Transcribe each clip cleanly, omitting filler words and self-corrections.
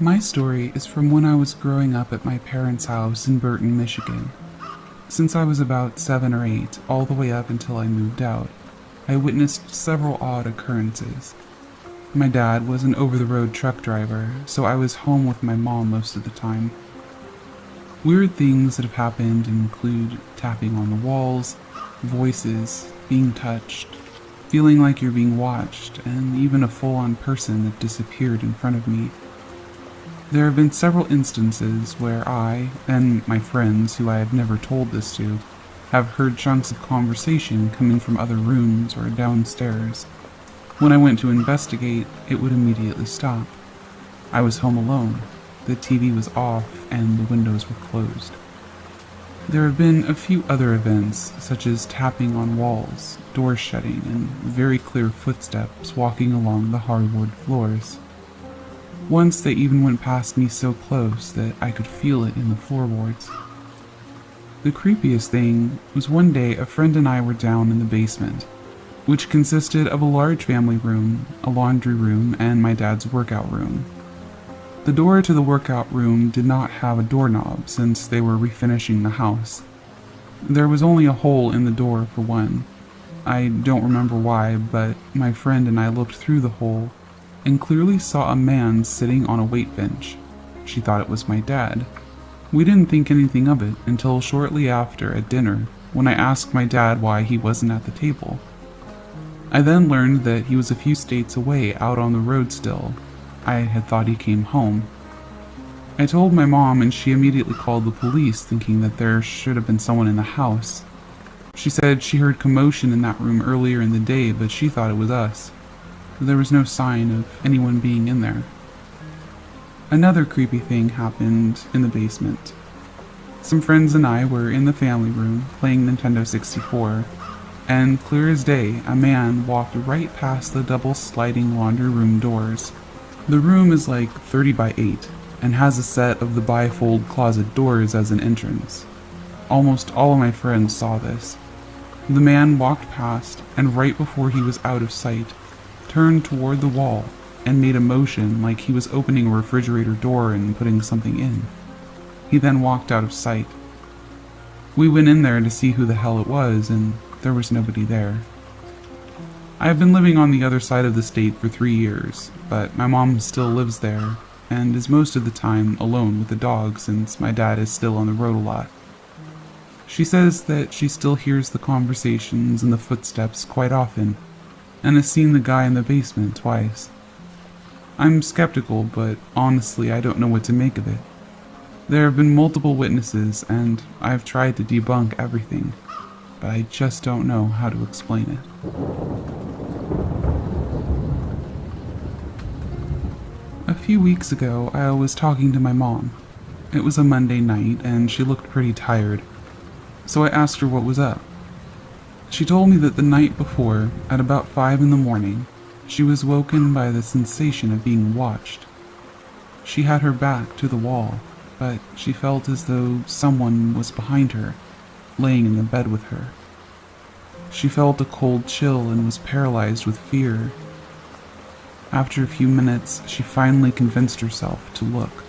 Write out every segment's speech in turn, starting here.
My story is from when I was growing up at my parents' house in Burton, Michigan. Since I was about 7 or 8, all the way up until I moved out, I witnessed several odd occurrences. My dad was an over-the-road truck driver, so I was home with my mom most of the time. Weird things that have happened include tapping on the walls, voices, being touched, feeling like you're being watched, and even a full-on person that disappeared in front of me. There have been several instances where I, and my friends who I have never told this to, have heard chunks of conversation coming from other rooms or downstairs. When I went to investigate, it would immediately stop. I was home alone, the TV was off, and the windows were closed. There have been a few other events, such as tapping on walls, doors shutting, and very clear footsteps walking along the hardwood floors. Once they even went past me so close that I could feel it in the floorboards. The creepiest thing was one day a friend and I were down in the basement, which consisted of a large family room, a laundry room, and my dad's workout room. The door to the workout room did not have a doorknob since they were refinishing the house. There was only a hole in the door for one. I don't remember why, but my friend and I looked through the hole and clearly saw a man sitting on a weight bench. She thought it was my dad. We didn't think anything of it until shortly after at dinner, when I asked my dad why he wasn't at the table. I then learned that he was a few states away out on the road still. I had thought he came home. I told my mom and she immediately called the police thinking that there should have been someone in the house. She said she heard commotion in that room earlier in the day, but she thought it was us. There was no sign of anyone being in there. Another creepy thing happened in the basement. Some friends and I were in the family room playing Nintendo 64, and clear as day, a man walked right past the double sliding laundry room doors. The room is like 30 by 8 and has a set of the bifold closet doors as an entrance. Almost all of my friends saw this. The man walked past, and right before he was out of sight, turned toward the wall and made a motion like he was opening a refrigerator door and putting something in. He then walked out of sight. We went in there to see who the hell it was, and there was nobody there. I have been living on the other side of the state for 3 years, but my mom still lives there and is most of the time alone with the dog since my dad is still on the road a lot. She says that she still hears the conversations and the footsteps quite often, and has seen the guy in the basement twice. I'm skeptical, but honestly I don't know what to make of it. There have been multiple witnesses, and I've tried to debunk everything, but I just don't know how to explain it. A few weeks ago, I was talking to my mom. It was a Monday night, and she looked pretty tired, so I asked her what was up. She told me that the night before, at about 5 in the morning, she was woken by the sensation of being watched. She had her back to the wall, but she felt as though someone was behind her, laying in the bed with her. She felt a cold chill and was paralyzed with fear. After a few minutes, she finally convinced herself to look.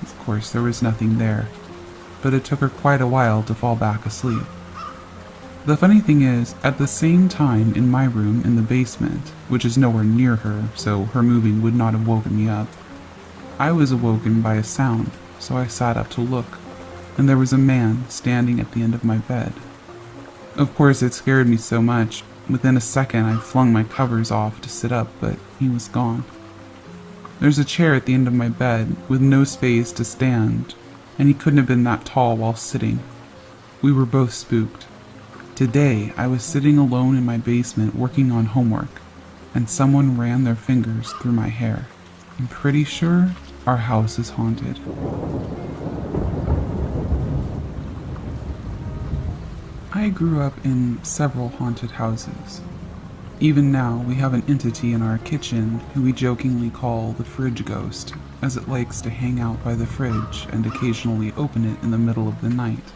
Of course, there was nothing there, but it took her quite a while to fall back asleep. The funny thing is, at the same time in my room in the basement, which is nowhere near her, so her moving would not have woken me up, I was awoken by a sound, so I sat up to look, and there was a man standing at the end of my bed. Of course, it scared me so much. Within a second, I flung my covers off to sit up, but he was gone. There's a chair at the end of my bed with no space to stand, and he couldn't have been that tall while sitting. We were both spooked. Today, I was sitting alone in my basement working on homework, and someone ran their fingers through my hair. I'm pretty sure our house is haunted. I grew up in several haunted houses. Even now, we have an entity in our kitchen who we jokingly call the fridge ghost, as it likes to hang out by the fridge and occasionally open it in the middle of the night.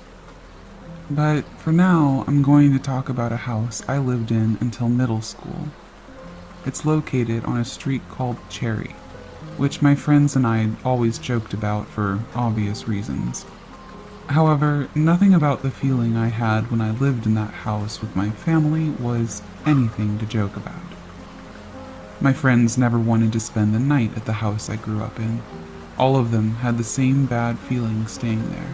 But for now, I'm going to talk about a house I lived in until middle school. It's located on a street called Cherry. which my friends and I always joked about for obvious reasons. However, nothing about the feeling I had when I lived in that house with my family was anything to joke about. My friends never wanted to spend the night at the house I grew up in. All of them had the same bad feeling staying there.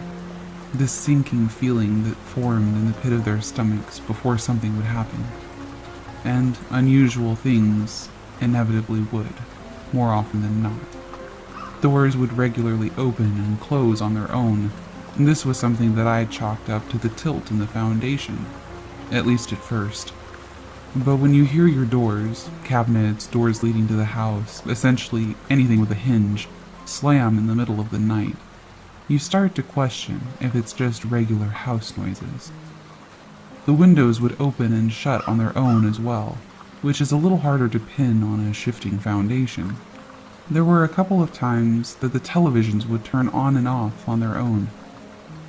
This sinking feeling that formed in the pit of their stomachs before something would happen. And unusual things inevitably would, more often than not. Doors would regularly open and close on their own, and this was something that I chalked up to the tilt in the foundation, at least at first. But when you hear your doors, cabinets, doors leading to the house, essentially anything with a hinge, slam in the middle of the night, you start to question if it's just regular house noises. The windows would open and shut on their own as well, which is a little harder to pin on a shifting foundation. There were a couple of times that the televisions would turn on and off on their own.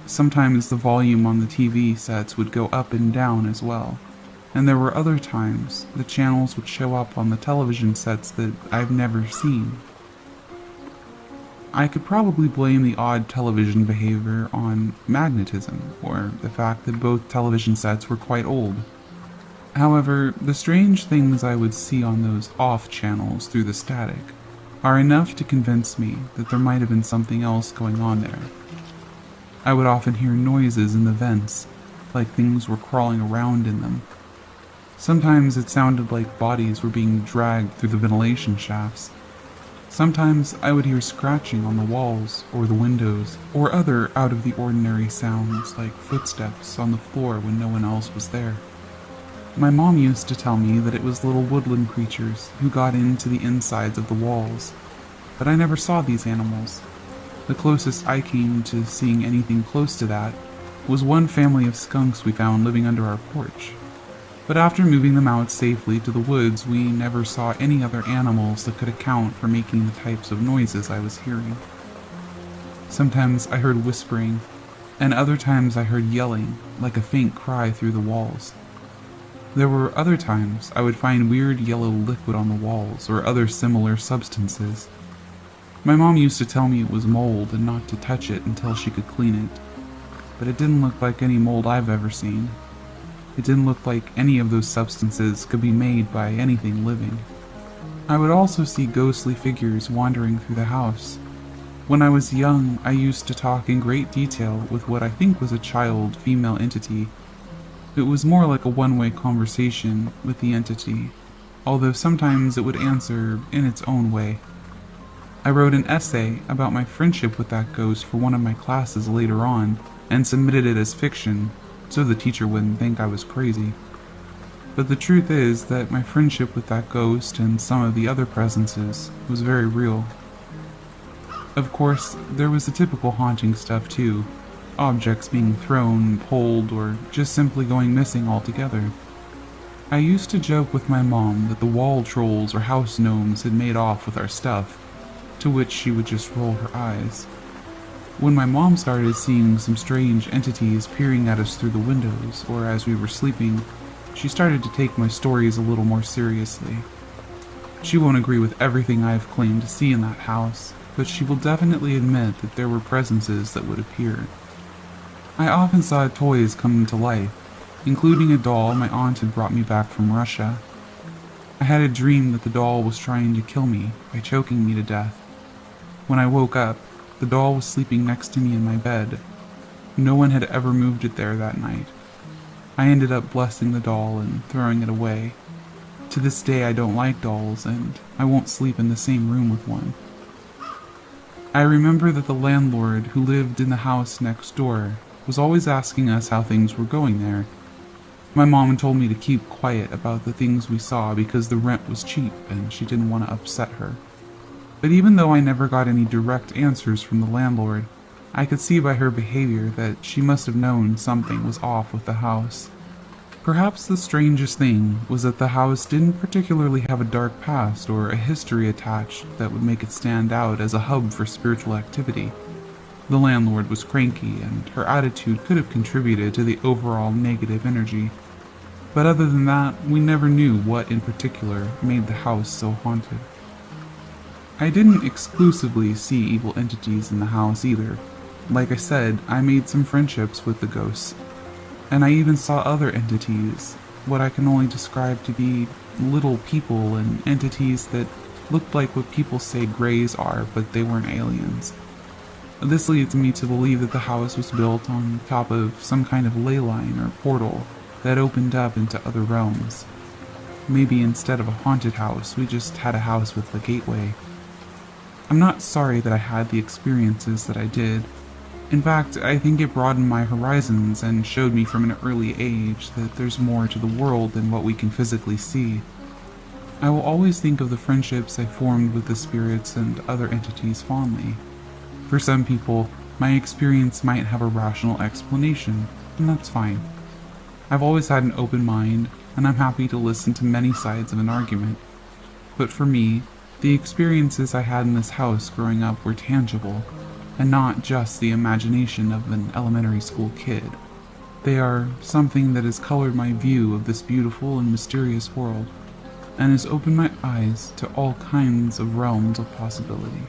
Sometimes the volume on the TV sets would go up and down as well, and there were other times the channels would show up on the television sets that I've never seen. I could probably blame the odd television behavior on magnetism, or the fact that both television sets were quite old. However, the strange things I would see on those off channels through the static are enough to convince me that there might have been something else going on there. I would often hear noises in the vents, like things were crawling around in them. Sometimes it sounded like bodies were being dragged through the ventilation shafts. Sometimes I would hear scratching on the walls or the windows, or other out-of-the-ordinary sounds like footsteps on the floor when no one else was there. My mom used to tell me that it was little woodland creatures who got into the insides of the walls, but I never saw these animals. The closest I came to seeing anything close to that was one family of skunks we found living under our porch. But after moving them out safely to the woods, we never saw any other animals that could account for making the types of noises I was hearing. Sometimes I heard whispering, and other times I heard yelling, like a faint cry through the walls. There were other times I would find weird yellow liquid on the walls or other similar substances. My mom used to tell me it was mold and not to touch it until she could clean it, but it didn't look like any mold I've ever seen. It didn't look like any of those substances could be made by anything living. I would also see ghostly figures wandering through the house. When I was young, I used to talk in great detail with what I think was a child female entity. It was more like a one-way conversation with the entity, although sometimes it would answer in its own way. I wrote an essay about my friendship with that ghost for one of my classes later on, and submitted it as fiction, so the teacher wouldn't think I was crazy. But the truth is that my friendship with that ghost and some of the other presences was very real. Of course, there was the typical haunting stuff too, objects being thrown, pulled, or just simply going missing altogether. I used to joke with my mom that the wall trolls or house gnomes had made off with our stuff, to which she would just roll her eyes. When my mom started seeing some strange entities peering at us through the windows, or as we were sleeping, she started to take my stories a little more seriously. She won't agree with everything I've claimed to see in that house, but she will definitely admit that there were presences that would appear. I often saw toys come to life, including a doll my aunt had brought me back from Russia. I had a dream that the doll was trying to kill me by choking me to death. When I woke up, the doll was sleeping next to me in my bed. No one had ever moved it there that night. I ended up blessing the doll and throwing it away. To this day I don't like dolls, and I won't sleep in the same room with one. I remember that the landlord who lived in the house next door was always asking us how things were going there. My mom told me to keep quiet about the things we saw because the rent was cheap and she didn't want to upset her. But even though I never got any direct answers from the landlord, I could see by her behavior that she must have known something was off with the house. Perhaps the strangest thing was that the house didn't particularly have a dark past or a history attached that would make it stand out as a hub for spiritual activity. The landlord was cranky, and her attitude could have contributed to the overall negative energy. But other than that, we never knew what in particular made the house so haunted. I didn't exclusively see evil entities in the house either. Like I said, I made some friendships with the ghosts, and I even saw other entities, what I can only describe to be little people and entities that looked like what people say greys are, but they weren't aliens. This leads me to believe that the house was built on top of some kind of ley line or portal that opened up into other realms. Maybe instead of a haunted house, we just had a house with a gateway. I'm not sorry that I had the experiences that I did. In fact, I think it broadened my horizons and showed me from an early age that there's more to the world than what we can physically see. I will always think of the friendships I formed with the spirits and other entities fondly. For some people, my experience might have a rational explanation, and that's fine. I've always had an open mind, and I'm happy to listen to many sides of an argument. But for me, the experiences I had in this house growing up were tangible, and not just the imagination of an elementary school kid. They are something that has colored my view of this beautiful and mysterious world, and has opened my eyes to all kinds of realms of possibility.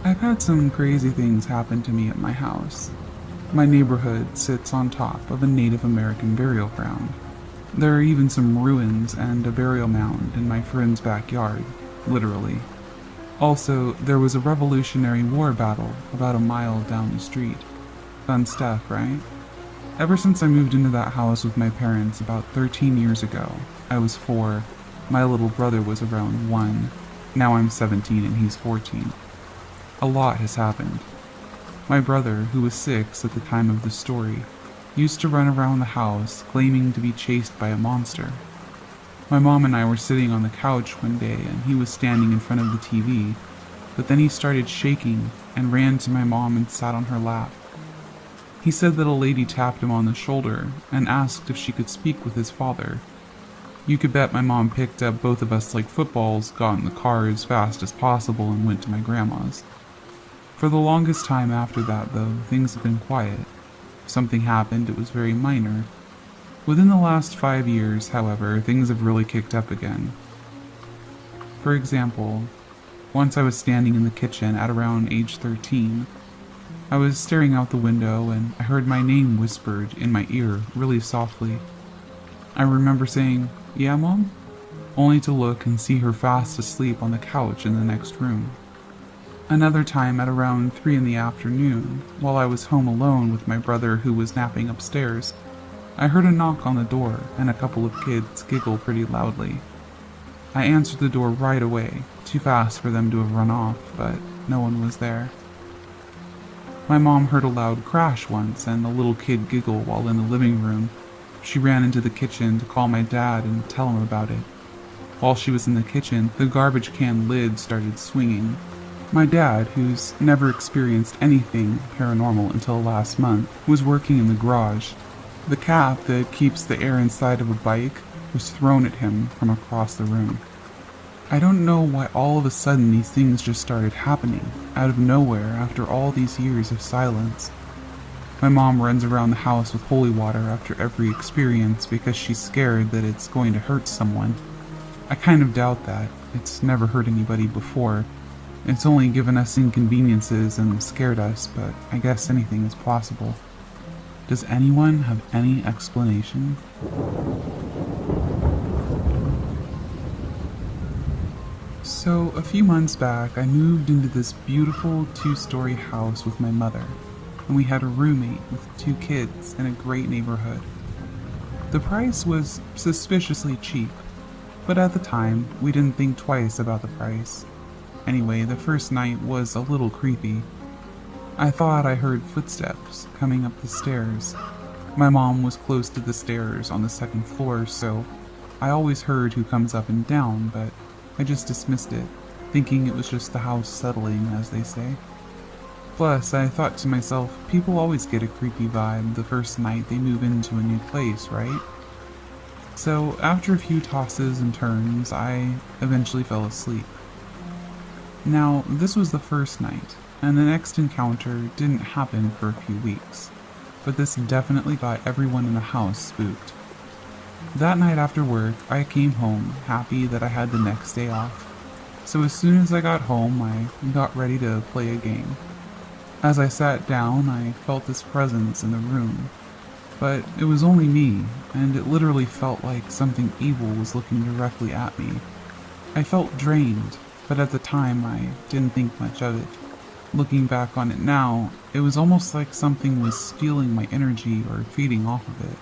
I've had some crazy things happen to me at my house. My neighborhood sits on top of a Native American burial ground. There are even some ruins and a burial mound in my friend's backyard, literally. Also, there was a Revolutionary War battle about a mile down the street. Fun stuff, right? Ever since I moved into that house with my parents about 13 years ago, I was 4, my little brother was around 1, now I'm 17 and he's 14. A lot has happened. My brother, who was 6 at the time of the story, used to run around the house claiming to be chased by a monster. My mom and I were sitting on the couch one day and he was standing in front of the TV, but then he started shaking and ran to my mom and sat on her lap. He said that a lady tapped him on the shoulder and asked if she could speak with his father. You could bet my mom picked up both of us like footballs, got in the car as fast as possible, and went to my grandma's. For the longest time after that, though, things have been quiet. If something happened, it was very minor. Within the last 5 years, however, things have really kicked up again. For example, once I was standing in the kitchen at around age 13. I was staring out the window and I heard my name whispered in my ear really softly. I remember saying, "Yeah, Mom?" only to look and see her fast asleep on the couch in the next room. Another time at around 3 in the afternoon, while I was home alone with my brother who was napping upstairs, I heard a knock on the door and a couple of kids giggle pretty loudly. I answered the door right away, too fast for them to have run off, but no one was there. My mom heard a loud crash once and a little kid giggle while in the living room. She ran into the kitchen to call my dad and tell him about it. While she was in the kitchen, the garbage can lid started swinging. My dad, who's never experienced anything paranormal until last month, was working in the garage. The cap that keeps the air inside of a bike was thrown at him from across the room. I don't know why all of a sudden these things just started happening, out of nowhere after all these years of silence. My mom runs around the house with holy water after every experience because she's scared that it's going to hurt someone. I kind of doubt that. It's never hurt anybody before. It's only given us inconveniences and scared us, but I guess anything is possible. Does anyone have any explanation? So, a few months back, I moved into this beautiful 2-story house with my mother, and we had a roommate with 2 kids in a great neighborhood. The price was suspiciously cheap, but at the time, we didn't think twice about the price. Anyway, the first night was a little creepy. I thought I heard footsteps coming up the stairs. My mom was close to the stairs on the 2nd floor, so I always heard who comes up and down, but I just dismissed it, thinking it was just the house settling, as they say. Plus, I thought to myself, people always get a creepy vibe the first night they move into a new place, right? So, after a few tosses and turns, I eventually fell asleep. Now, this was the first night, and the next encounter didn't happen for a few weeks, but this definitely got everyone in the house spooked. That night after work, I came home happy that I had the next day off. So as soon as I got home, I got ready to play a game. As I sat down, I felt this presence in the room. But it was only me, and it literally felt like something evil was looking directly at me. I felt drained, but at the time I didn't think much of it. Looking back on it now, it was almost like something was stealing my energy or feeding off of it.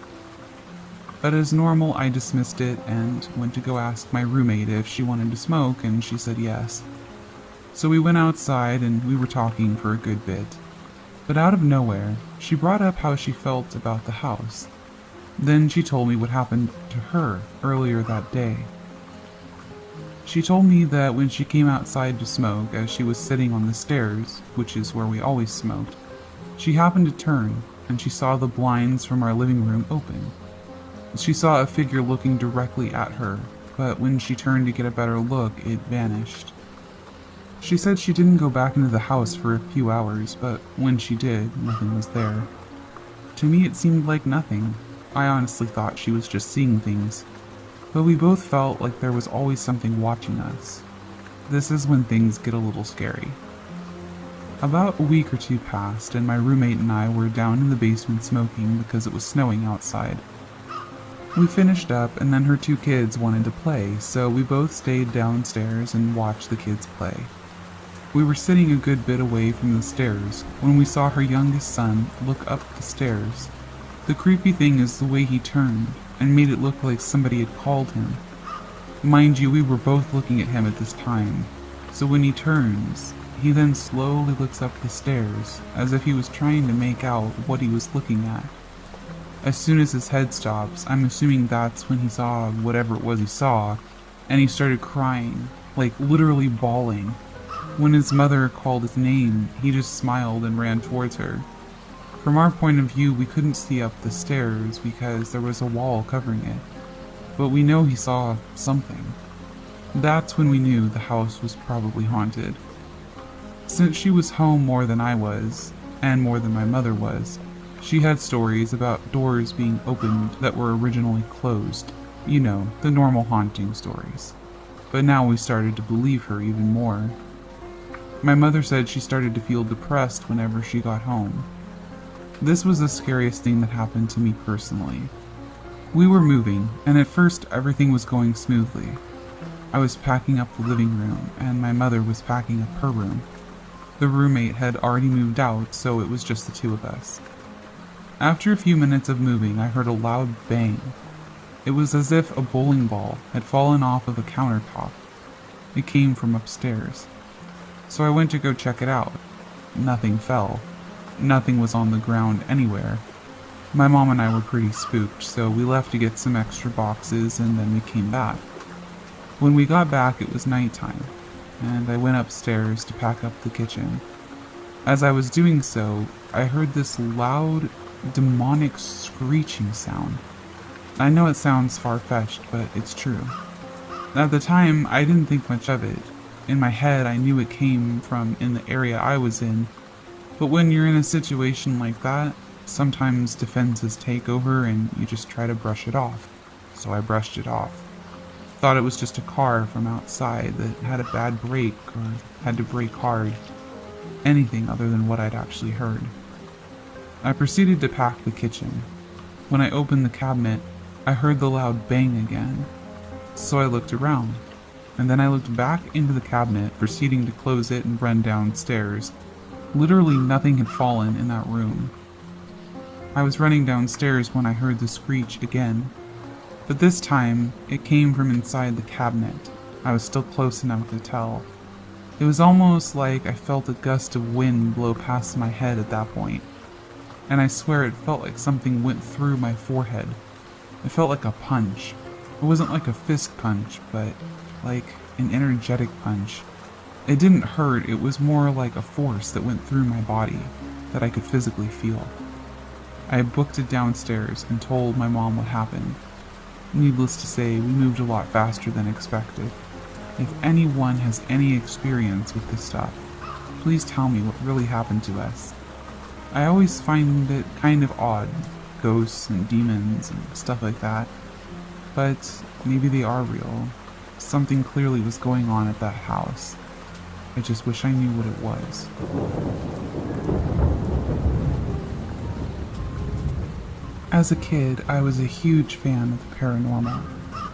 But as normal, I dismissed it and went to go ask my roommate if she wanted to smoke, and she said yes. So we went outside and we were talking for a good bit. But out of nowhere, she brought up how she felt about the house. Then she told me what happened to her earlier that day. She told me that when she came outside to smoke, as she was sitting on the stairs, which is where we always smoked, she happened to turn and she saw the blinds from our living room open. She saw a figure looking directly at her, but when she turned to get a better look, it vanished. She said she didn't go back into the house for a few hours, but when she did, nothing was there. To me, it seemed like nothing. I honestly thought she was just seeing things. But we both felt like there was always something watching us. This is when things get a little scary. About a week or two passed, and my roommate and I were down in the basement smoking because it was snowing outside. We finished up, and then her two kids wanted to play, so we both stayed downstairs and watched the kids play. We were sitting a good bit away from the stairs when we saw her youngest son look up the stairs. The creepy thing is the way he turned and made it look like somebody had called him. Mind you, we were both looking at him at this time, so when he turns, he then slowly looks up the stairs as if he was trying to make out what he was looking at. As soon as his head stops, I'm assuming that's when he saw whatever it was he saw, and he started crying, like literally bawling. When his mother called his name, he just smiled and ran towards her. From our point of view, we couldn't see up the stairs because there was a wall covering it, but we know he saw something. That's when we knew the house was probably haunted. Since she was home more than I was, and more than my mother was, she had stories about doors being opened that were originally closed. You know, the normal haunting stories. But now we started to believe her even more. My mother said she started to feel depressed whenever she got home. This was the scariest thing that happened to me personally. We were moving, and at first everything was going smoothly. I was packing up the living room, and my mother was packing up her room. The roommate had already moved out, so it was just the two of us. After a few minutes of moving, I heard a loud bang. It was as if a bowling ball had fallen off of a countertop. It came from upstairs. So I went to go check it out. Nothing fell. Nothing was on the ground anywhere. My mom and I were pretty spooked, so we left to get some extra boxes and then we came back. When we got back, it was nighttime, and I went upstairs to pack up the kitchen. As I was doing so, I heard this loud, demonic screeching sound. I know it sounds far-fetched, but it's true. At the time, I didn't think much of it. In my head, I knew it came from in the area I was in, but when you're in a situation like that, sometimes defenses take over and you just try to brush it off. So I brushed it off. Thought it was just a car from outside that had a bad brake or had to brake hard. Anything other than what I'd actually heard. I proceeded to pack the kitchen. When I opened the cabinet, I heard the loud bang again. So I looked around. And then I looked back into the cabinet, proceeding to close it and run downstairs. Literally nothing had fallen in that room. I was running downstairs when I heard the screech again, but this time it came from inside the cabinet. I was still close enough to tell. It was almost like I felt a gust of wind blow past my head at that point, and I swear it felt like something went through my forehead. It felt like a punch. It wasn't like a fist punch, but like an energetic punch. It didn't hurt, it was more like a force that went through my body that I could physically feel. I booked it downstairs and told my mom what happened. Needless to say, we moved a lot faster than expected. If anyone has any experience with this stuff, please tell me what really happened to us. I always find it kind of odd, ghosts and demons and stuff like that. but maybe they are real. Something clearly was going on at that house. I just wish I knew what it was. As a kid, I was a huge fan of the paranormal,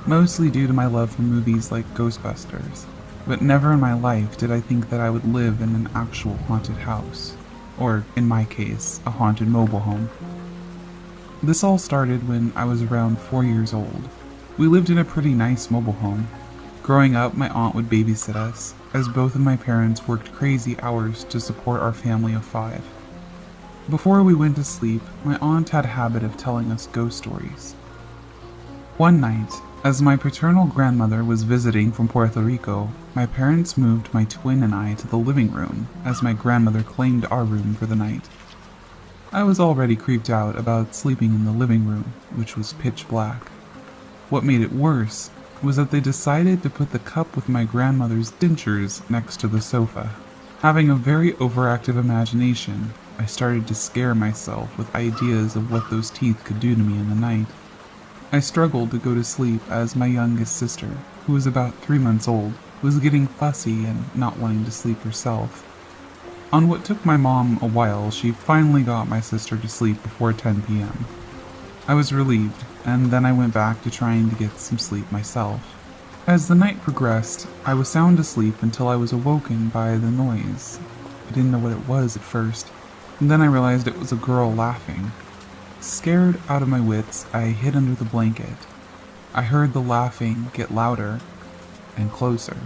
mostly due to my love for movies like Ghostbusters, but never in my life did I think that I would live in an actual haunted house, or in my case, a haunted mobile home. This all started when I was around 4 years old. We lived in a pretty nice mobile home. Growing up, my aunt would babysit us, as both of my parents worked crazy hours to support our family of 5. Before we went to sleep, my aunt had a habit of telling us ghost stories. One night, as my paternal grandmother was visiting from Puerto Rico, my parents moved my twin and I to the living room, as my grandmother claimed our room for the night. I was already creeped out about sleeping in the living room, which was pitch black. What made it worse was that they decided to put the cup with my grandmother's dentures next to the sofa. Having a very overactive imagination, I started to scare myself with ideas of what those teeth could do to me in the night. I struggled to go to sleep as my youngest sister, who was about 3 months old, was getting fussy and not wanting to sleep herself. On what took my mom a while, she finally got my sister to sleep before 10 p.m. I was relieved, and then I went back to trying to get some sleep myself. As the night progressed, I was sound asleep until I was awoken by the noise. I didn't know what it was at first, and then I realized it was a girl laughing. Scared out of my wits, I hid under the blanket. I heard the laughing get louder and closer.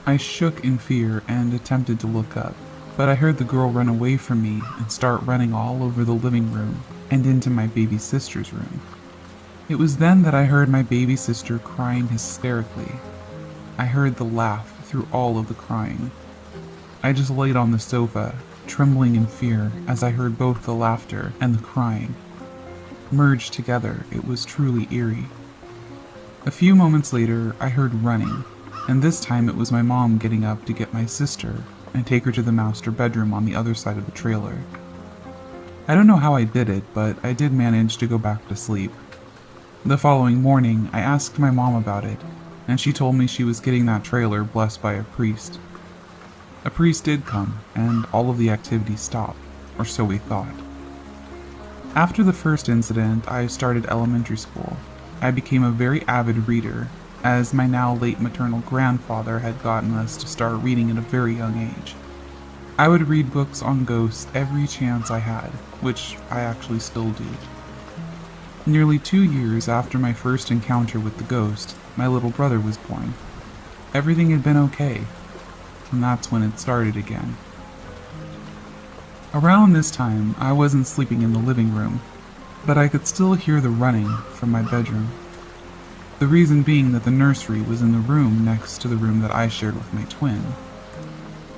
I shook in fear and attempted to look up, but I heard the girl run away from me and start running all over the living room and into my baby sister's room. It was then that I heard my baby sister crying hysterically. I heard the laugh through all of the crying. I just laid on the sofa, trembling in fear as I heard both the laughter and the crying. Merged together, it was truly eerie. A few moments later, I heard running, and this time it was my mom getting up to get my sister and take her to the master bedroom on the other side of the trailer. I don't know how I did it, but I did manage to go back to sleep. The following morning, I asked my mom about it, and she told me she was getting that trailer blessed by a priest. A priest did come, and all of the activity stopped, or so we thought. After the first incident, I started elementary school. I became a very avid reader, as my now late maternal grandfather had gotten us to start reading at a very young age. I would read books on ghosts every chance I had, which I actually still do. Nearly 2 years after my first encounter with the ghost, my little brother was born. Everything had been okay, and that's when it started again. Around this time, I wasn't sleeping in the living room, but I could still hear the running from my bedroom. The reason being that the nursery was in the room next to the room that I shared with my twin.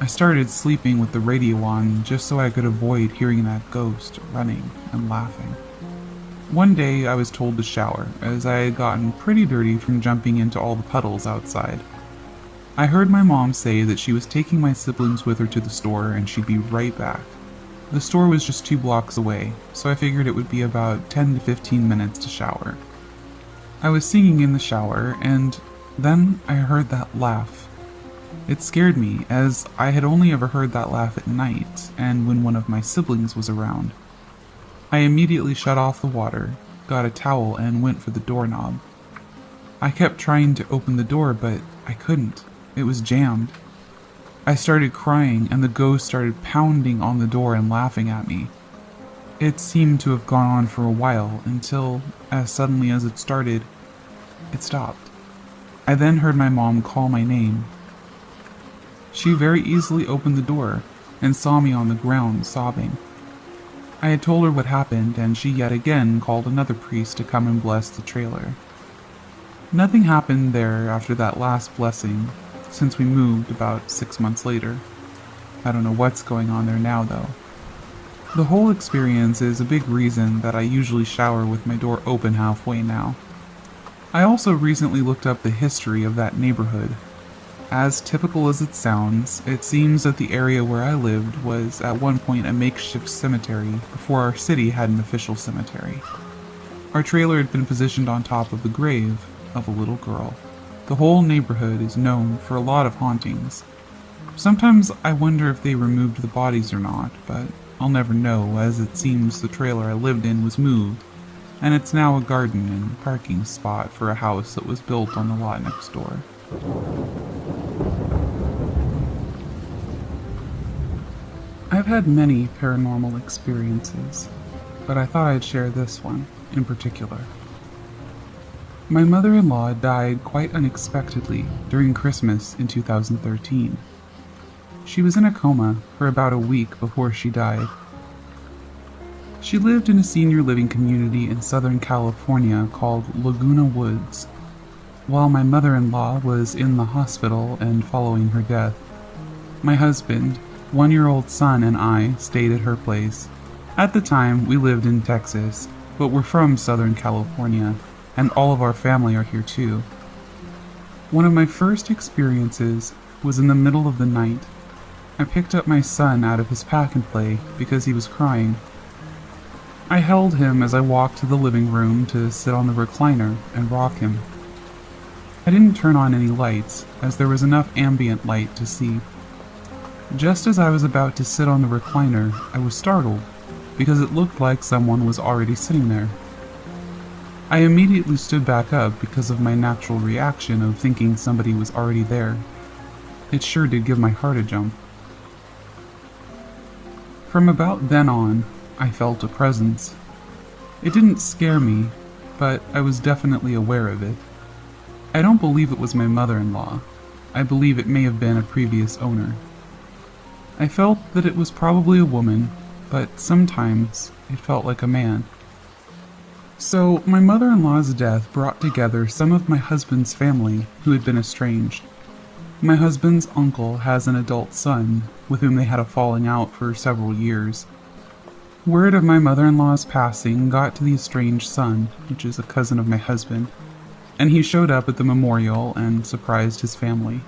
I started sleeping with the radio on just so I could avoid hearing that ghost running and laughing. One day I was told to shower, as I had gotten pretty dirty from jumping into all the puddles outside. I heard my mom say that she was taking my siblings with her to the store and she'd be right back. The store was just 2 blocks away, so I figured it would be about 10 to 15 minutes to shower. I was singing in the shower, and then I heard that laugh. It scared me, as I had only ever heard that laugh at night, and when one of my siblings was around. I immediately shut off the water, got a towel, and went for the doorknob. I kept trying to open the door, but I couldn't. It was jammed. I started crying, and the ghost started pounding on the door and laughing at me. It seemed to have gone on for a while, until, as suddenly as it started, it stopped. I then heard my mom call my name. She very easily opened the door, and saw me on the ground sobbing. I had told her what happened, and she yet again called another priest to come and bless the trailer. Nothing happened there after that last blessing, since we moved about 6 months later. I don't know what's going on there now, though. The whole experience is a big reason that I usually shower with my door open halfway now. I also recently looked up the history of that neighborhood. As typical as it sounds, it seems that the area where I lived was at one point a makeshift cemetery before our city had an official cemetery. Our trailer had been positioned on top of the grave of a little girl. The whole neighborhood is known for a lot of hauntings. Sometimes I wonder if they removed the bodies or not, but I'll never know, as it seems the trailer I lived in was moved, and it's now a garden and parking spot for a house that was built on the lot next door. I've had many paranormal experiences, but I thought I'd share this one in particular. My mother-in-law died quite unexpectedly during Christmas in 2013. She was in a coma for about a week before she died. She lived in a senior living community in Southern California called Laguna Woods. While my mother-in-law was in the hospital and following her death, my husband, one-year-old son, and I stayed at her place. At the time, we lived in Texas, but we're from Southern California, and all of our family are here too. One of my first experiences was in the middle of the night. I picked up my son out of his pack-and-play because he was crying. I held him as I walked to the living room to sit on the recliner and rock him. I didn't turn on any lights, as there was enough ambient light to see. Just as I was about to sit on the recliner, I was startled, because it looked like someone was already sitting there. I immediately stood back up because of my natural reaction of thinking somebody was already there. It sure did give my heart a jump. From about then on, I felt a presence. It didn't scare me, but I was definitely aware of it. I don't believe it was my mother-in-law. I believe it may have been a previous owner. I felt that it was probably a woman, but sometimes it felt like a man. So, my mother-in-law's death brought together some of my husband's family who had been estranged. My husband's uncle has an adult son, with whom they had a falling out for several years. Word of my mother-in-law's passing got to the estranged son, which is a cousin of my husband, and he showed up at the memorial and surprised his family.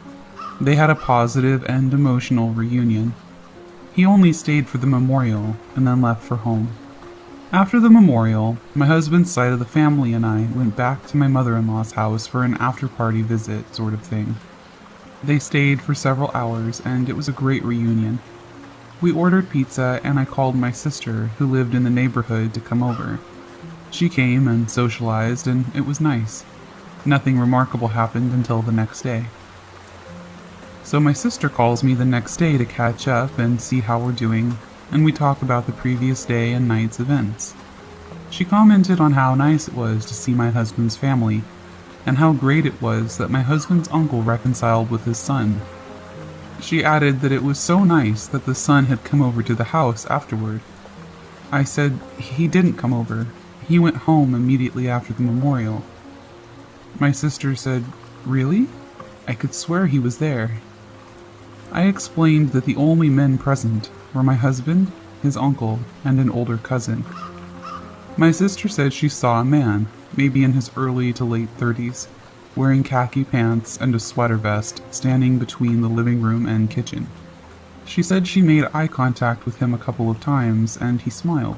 They had a positive and emotional reunion. He only stayed for the memorial and then left for home. After the memorial, my husband's side of the family and I went back to my mother-in-law's house for an after-party visit sort of thing. They stayed for several hours, and it was a great reunion. We ordered pizza, and I called my sister, who lived in the neighborhood, to come over. She came and socialized, and it was nice. Nothing remarkable happened until the next day. So my sister calls me the next day to catch up and see how we're doing, and we talk about the previous day and night's events. She commented on how nice it was to see my husband's family, and how great it was that my husband's uncle reconciled with his son. She added that it was so nice that the son had come over to the house afterward. I said he didn't come over. He went home immediately after the memorial. My sister said, "Really? I could swear he was there." I explained that the only men present were my husband, his uncle, and an older cousin. My sister said she saw a man, maybe in his early to late 30s, wearing khaki pants and a sweater vest, standing between the living room and kitchen. She said she made eye contact with him a couple of times, and he smiled.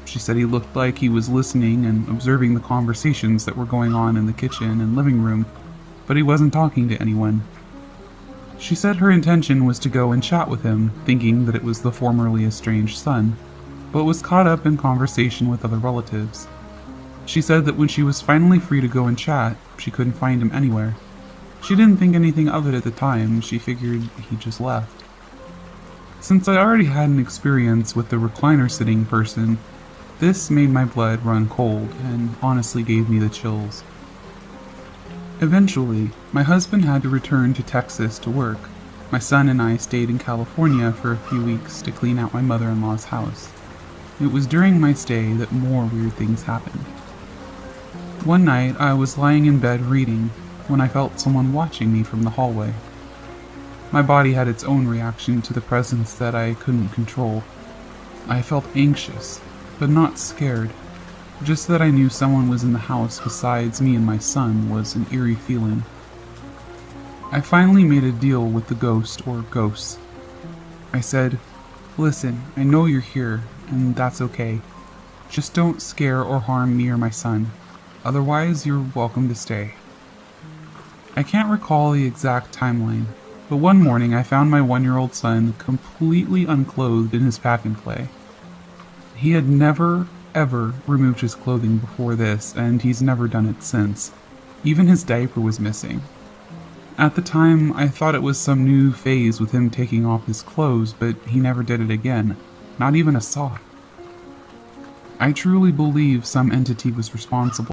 She said he looked like he was listening and observing the conversations that were going on in the kitchen and living room, but he wasn't talking to anyone. She said her intention was to go and chat with him, thinking that it was the formerly estranged son, but was caught up in conversation with other relatives. She said that when she was finally free to go and chat, she couldn't find him anywhere. She didn't think anything of it at the time, she figured he just left. Since I already had an experience with the recliner sitting person, this made my blood run cold and honestly gave me the chills. Eventually, my husband had to return to Texas to work. My son and I stayed in California for a few weeks to clean out my mother-in-law's house. It was during my stay that more weird things happened. One night, I was lying in bed reading when I felt someone watching me from the hallway. My body had its own reaction to the presence that I couldn't control. I felt anxious, but not scared. Just that I knew someone was in the house besides me and my son was an eerie feeling. I finally made a deal with the ghost or ghosts. I said, "Listen, I know you're here, and that's okay. Just don't scare or harm me or my son. Otherwise, you're welcome to stay. I can't recall the exact timeline, but one morning I found my 1-year-old son completely unclothed in his pack-and-play. He had never, ever removed his clothing before this, and he's never done it since. Even his diaper was missing. At the time, I thought it was some new phase with him taking off his clothes, but he never did it again. Not even a sock. I truly believe some entity was responsible